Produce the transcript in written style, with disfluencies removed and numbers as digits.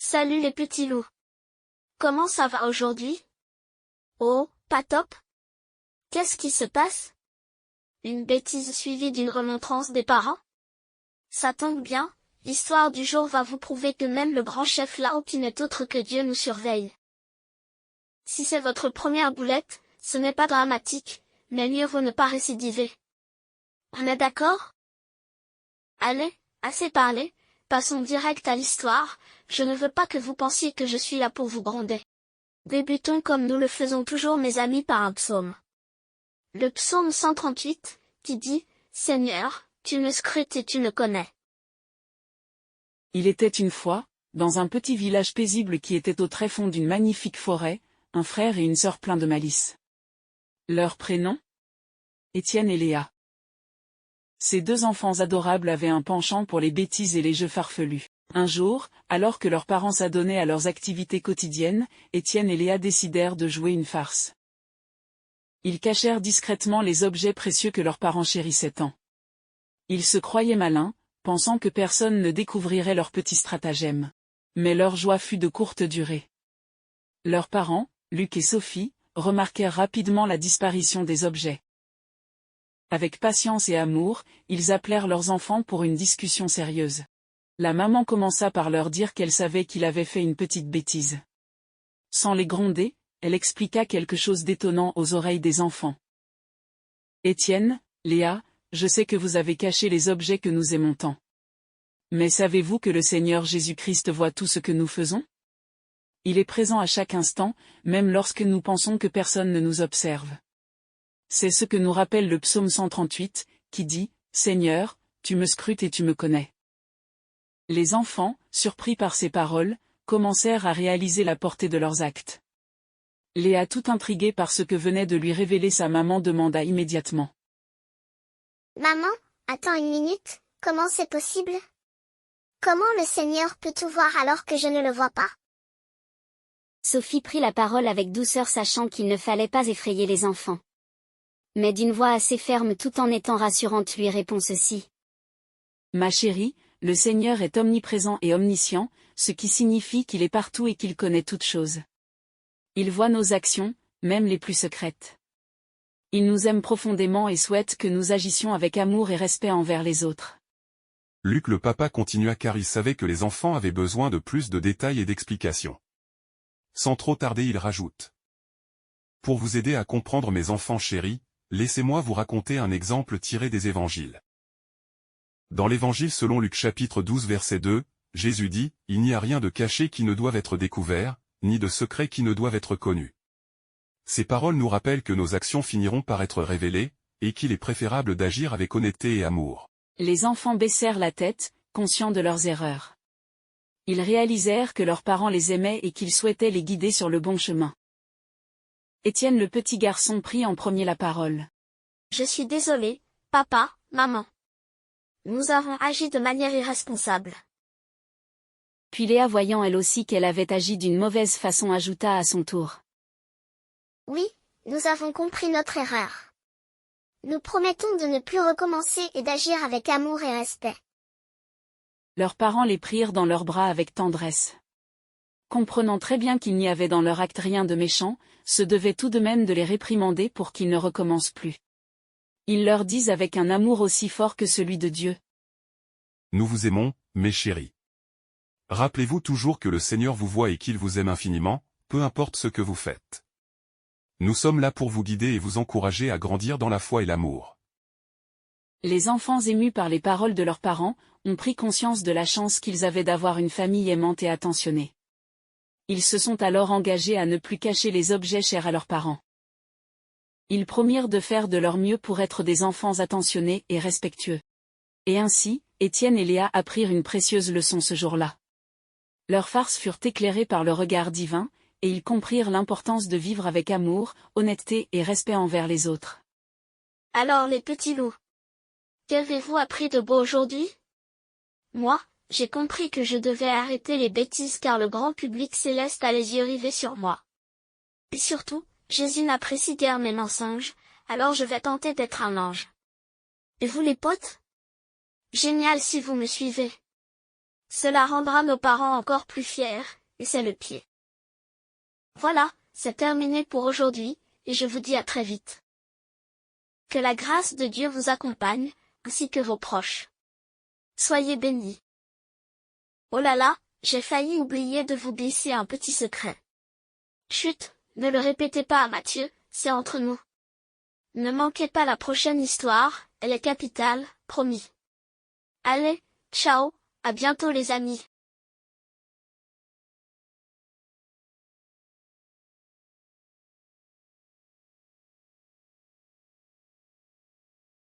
Salut les petits loups. Comment ça va aujourd'hui? Oh, pas top? Qu'est-ce qui se passe? Une bêtise suivie d'une remontrance des parents? Ça tombe bien, l'histoire du jour va vous prouver que même le grand chef Lao qui n'est autre que Dieu nous surveille. Si c'est votre première boulette, ce n'est pas dramatique, mais mieux vaut ne pas récidiver. On est d'accord? Allez, assez parlé, passons direct à l'histoire, je ne veux pas que vous pensiez que je suis là pour vous gronder. Débutons comme nous le faisons toujours mes amis par un psaume. Le psaume 138, qui dit, Seigneur, tu me scrutes et tu me connais. Il était une fois, dans un petit village paisible qui était au tréfonds d'une magnifique forêt, un frère et une sœur pleins de malice. Leur prénom? Étienne et Léa. Ces deux enfants adorables avaient un penchant pour les bêtises et les jeux farfelus. Un jour, alors que leurs parents s'adonnaient à leurs activités quotidiennes, Étienne et Léa décidèrent de jouer une farce. Ils cachèrent discrètement les objets précieux que leurs parents chérissaient tant. Ils se croyaient malins, pensant que personne ne découvrirait leurs petits stratagèmes. Mais leur joie fut de courte durée. Leurs parents, Luc et Sophie, remarquèrent rapidement la disparition des objets. Avec patience et amour, ils appelèrent leurs enfants pour une discussion sérieuse. La maman commença par leur dire qu'elle savait qu'il avait fait une petite bêtise. Sans les gronder, elle expliqua quelque chose d'étonnant aux oreilles des enfants. Étienne, Léa, je sais que vous avez caché les objets que nous aimons tant. Mais savez-vous que le Seigneur Jésus-Christ voit tout ce que nous faisons? Il est présent à chaque instant, même lorsque nous pensons que personne ne nous observe. C'est ce que nous rappelle le psaume 138, qui dit, « Seigneur, tu me scrutes et tu me connais. » Les enfants, surpris par ces paroles, commencèrent à réaliser la portée de leurs actes. Léa, tout intriguée par ce que venait de lui révéler sa maman, demanda immédiatement. « Maman, attends une minute, comment c'est possible? Comment le Seigneur peut tout voir alors que je ne le vois pas? » Sophie prit la parole avec douceur, sachant qu'il ne fallait pas effrayer les enfants. Mais d'une voix assez ferme tout en étant rassurante lui répond ceci. « Ma chérie, le Seigneur est omniprésent et omniscient, ce qui signifie qu'il est partout et qu'il connaît toutes choses. Il voit nos actions, même les plus secrètes. Il nous aime profondément et souhaite que nous agissions avec amour et respect envers les autres. » Luc le papa continua car il savait que les enfants avaient besoin de plus de détails et d'explications. Sans trop tarder, il rajoute. « Pour vous aider à comprendre, mes enfants chéris, laissez-moi vous raconter un exemple tiré des évangiles. Dans l'évangile selon Luc chapitre 12 verset 2, Jésus dit, « Il n'y a rien de caché qui ne doive être découvert, ni de secret qui ne doive être connu. » Ces paroles nous rappellent que nos actions finiront par être révélées, et qu'il est préférable d'agir avec honnêteté et amour. Les enfants baissèrent la tête, conscients de leurs erreurs. Ils réalisèrent que leurs parents les aimaient et qu'ils souhaitaient les guider sur le bon chemin. Étienne le petit garçon prit en premier la parole. « Je suis désolé, papa, maman. Nous avons agi de manière irresponsable. » Puis Léa, voyant elle aussi qu'elle avait agi d'une mauvaise façon, ajouta à son tour. « Oui, nous avons compris notre erreur. Nous promettons de ne plus recommencer et d'agir avec amour et respect. » Leurs parents les prirent dans leurs bras avec tendresse. Comprenant très bien qu'il n'y avait dans leur acte rien de méchant, se devaient tout de même de les réprimander pour qu'ils ne recommencent plus. Ils leur disent avec un amour aussi fort que celui de Dieu. « Nous vous aimons, mes chéris. Rappelez-vous toujours que le Seigneur vous voit et qu'il vous aime infiniment, peu importe ce que vous faites. Nous sommes là pour vous guider et vous encourager à grandir dans la foi et l'amour. » Les enfants, émus par les paroles de leurs parents, ont pris conscience de la chance qu'ils avaient d'avoir une famille aimante et attentionnée. Ils se sont alors engagés à ne plus cacher les objets chers à leurs parents. Ils promirent de faire de leur mieux pour être des enfants attentionnés et respectueux. Et ainsi, Étienne et Léa apprirent une précieuse leçon ce jour-là. Leurs farces furent éclairées par le regard divin, et ils comprirent l'importance de vivre avec amour, honnêteté et respect envers les autres. Alors les petits loups, qu'avez-vous appris de beau aujourd'hui? Moi, j'ai compris que je devais arrêter les bêtises car le grand public céleste a les yeux rivés sur moi. Et surtout, Jésus n'apprécie guère mes mensonges, alors je vais tenter d'être un ange. Et vous les potes? Génial si vous me suivez. Cela rendra nos parents encore plus fiers, et c'est le pied. Voilà, c'est terminé pour aujourd'hui, et je vous dis à très vite. Que la grâce de Dieu vous accompagne, ainsi que vos proches. Soyez bénis. Oh là là, j'ai failli oublier de vous glisser un petit secret. Chut, ne le répétez pas à Mathieu, c'est entre nous. Ne manquez pas la prochaine histoire, elle est capitale, promis. Allez, ciao, à bientôt les amis.